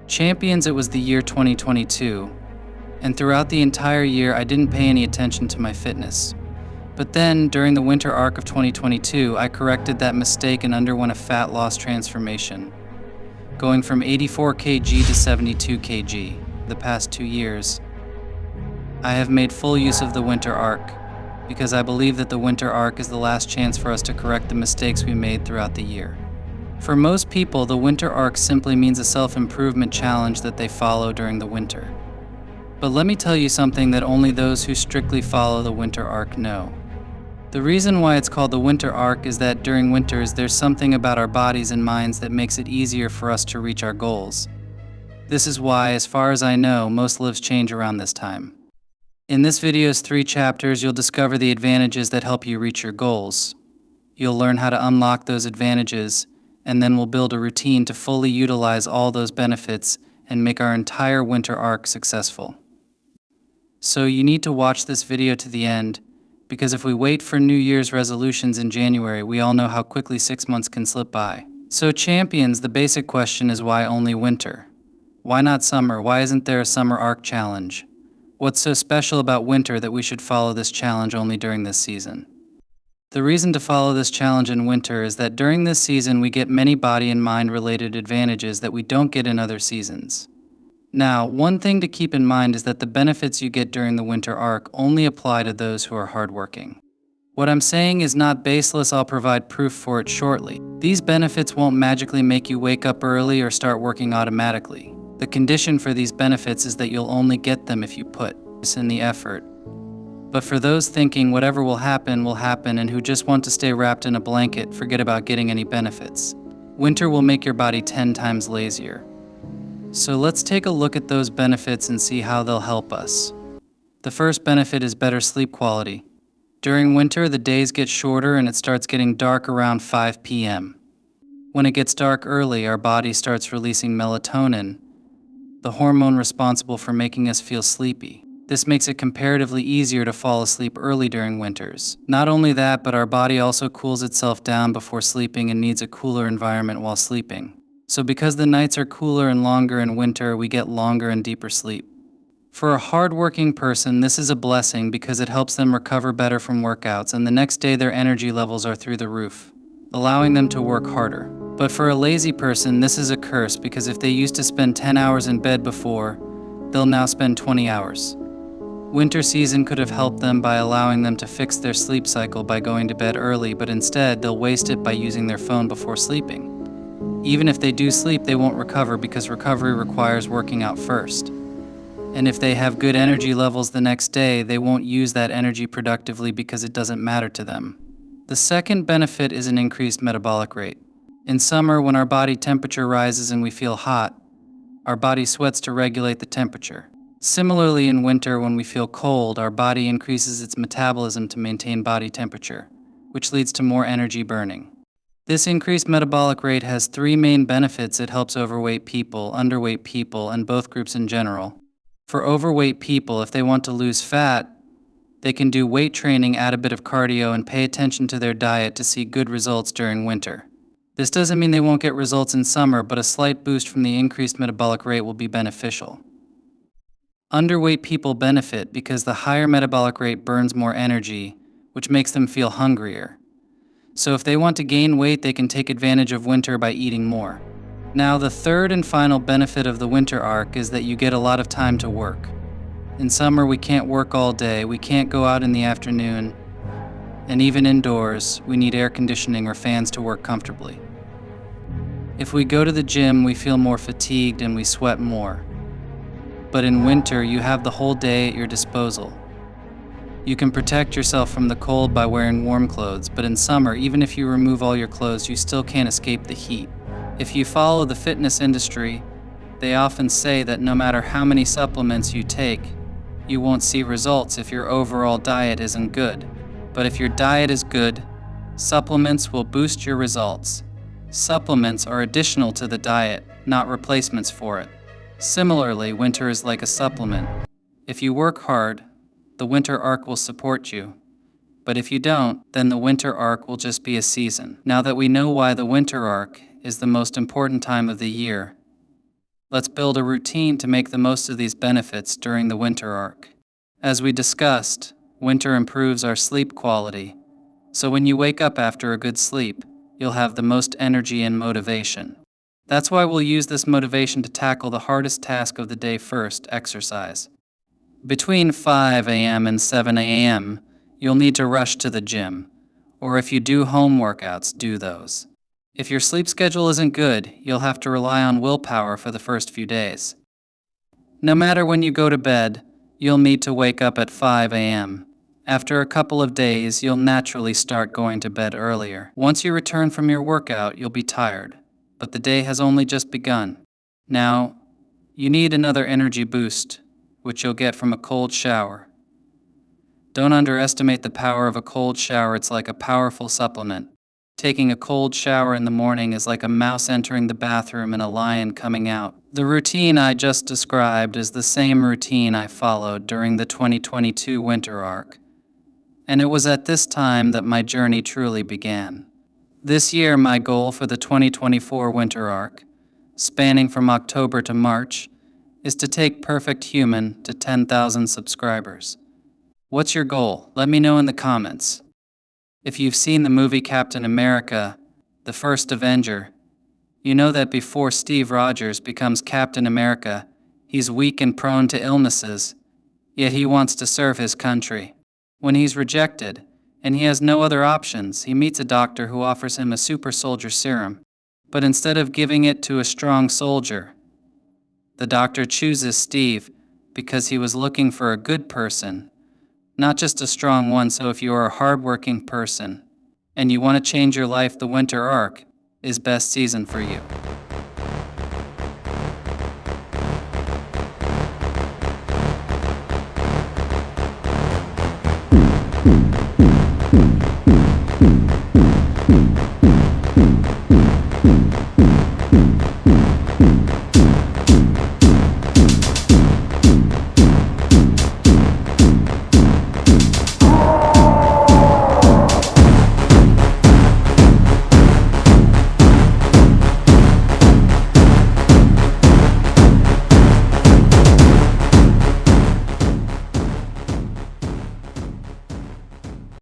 Champions, it was the year 2022, and throughout the entire year I didn't pay any attention to my fitness. But then, during the winter arc of 2022, I corrected that mistake and underwent a fat loss transformation, going from 84 kg to 72 kg the past 2 years. I have made full use of the winter arc, because I believe that the winter arc is the last chance for us to correct the mistakes we made throughout the year. For most people, the winter arc simply means a self-improvement challenge that they follow during the winter. But let me tell you something that only those who strictly follow the winter arc know. The reason why it's called the winter arc is that during winters there's something about our bodies and minds that makes it easier for us to reach our goals. This is why, as far as I know, most lives change around this time. In this video's 3 chapters, you'll discover the advantages that help you reach your goals. You'll learn how to unlock those advantages, and then we'll build a routine to fully utilize all those benefits and make our entire winter arc successful. So you need to watch this video to the end, because if we wait for New Year's resolutions in January, we all know how quickly 6 months can slip by. So champions, the basic question is, why only winter? Why not summer? Why isn't there a summer arc challenge? What's so special about winter that we should follow this challenge only during this season? The reason to follow this challenge in winter is that during this season we get many body and mind related advantages that we don't get in other seasons. Now, one thing to keep in mind is that the benefits you get during the winter arc only apply to those who are hardworking. What I'm saying is not baseless. I'll provide proof for it shortly. These benefits won't magically make you wake up early or start working automatically. The condition for these benefits is that you'll only get them if you put in the effort. But for those thinking whatever will happen and who just want to stay wrapped in a blanket, forget about getting any benefits. Winter will make your body 10 times lazier. So let's take a look at those benefits and see how they'll help us. The first benefit is better sleep quality. During winter, the days get shorter and it starts getting dark around 5 p.m. When it gets dark early, our body starts releasing melatonin, the hormone responsible for making us feel sleepy. This makes it comparatively easier to fall asleep early during winters. Not only that, but our body also cools itself down before sleeping and needs a cooler environment while sleeping. So because the nights are cooler and longer in winter, we get longer and deeper sleep. For a hardworking person, this is a blessing because it helps them recover better from workouts, and the next day their energy levels are through the roof, allowing them to work harder. But for a lazy person, this is a curse because if they used to spend 10 hours in bed before, they'll now spend 20 hours. Winter season could have helped them by allowing them to fix their sleep cycle by going to bed early, but instead they'll waste it by using their phone before sleeping. Even if they do sleep, they won't recover because recovery requires working out first. And if they have good energy levels the next day, they won't use that energy productively because it doesn't matter to them. The second benefit is an increased metabolic rate. In summer, when our body temperature rises and we feel hot, our body sweats to regulate the temperature. Similarly, in winter, when we feel cold, our body increases its metabolism to maintain body temperature, which leads to more energy burning. This increased metabolic rate has 3 main benefits. It helps overweight people, underweight people, and both groups in general. For overweight people, if they want to lose fat, they can do weight training, add a bit of cardio, and pay attention to their diet to see good results during winter. This doesn't mean they won't get results in summer, but a slight boost from the increased metabolic rate will be beneficial. Underweight people benefit because the higher metabolic rate burns more energy, which makes them feel hungrier. So if they want to gain weight, they can take advantage of winter by eating more. Now, the third and final benefit of the winter arc is that you get a lot of time to work. In summer, we can't work all day, we can't go out in the afternoon, and even indoors, we need air conditioning or fans to work comfortably. If we go to the gym, we feel more fatigued and we sweat more. But in winter, you have the whole day at your disposal. You can protect yourself from the cold by wearing warm clothes, but in summer, even if you remove all your clothes, you still can't escape the heat. If you follow the fitness industry, they often say that no matter how many supplements you take, you won't see results if your overall diet isn't good. But if your diet is good, supplements will boost your results. Supplements are additional to the diet, not replacements for it. Similarly, winter is like a supplement. If you work hard, the winter arc will support you. But if you don't, then the winter arc will just be a season. Now that we know why the winter arc is the most important time of the year, Let's build a routine to make the most of these benefits during the winter arc. As we discussed, winter improves our sleep quality, so when you wake up after a good sleep, you'll have the most energy and motivation. That's why we'll use this motivation to tackle the hardest task of the day first, exercise. Between 5 a.m. and 7 a.m., you'll need to rush to the gym, or if you do home workouts, do those. If your sleep schedule isn't good, you'll have to rely on willpower for the first few days. No matter when you go to bed, you'll need to wake up at 5 a.m. After a couple of days, you'll naturally start going to bed earlier. Once you return from your workout, you'll be tired, but the day has only just begun. Now, you need another energy boost, which you'll get from a cold shower. Don't underestimate the power of a cold shower. It's like a powerful supplement. Taking a cold shower in the morning is like a mouse entering the bathroom and a lion coming out. The routine I just described is the same routine I followed during the 2022 winter arc, and it was at this time that my journey truly began. This year, my goal for the 2024 winter arc, spanning from October to March, is to take Perfect Human to 10,000 subscribers. What's your goal? Let me know in the comments. If you've seen the movie Captain America, the First Avenger, you know that before Steve Rogers becomes Captain America, he's weak and prone to illnesses, yet he wants to serve his country. When he's rejected, and he has no other options, he meets a doctor who offers him a super soldier serum. But instead of giving it to a strong soldier, the doctor chooses Steve because he was looking for a good person, not just a strong one. So if you are a hardworking person and you want to change your life, the winter arc is best season for you.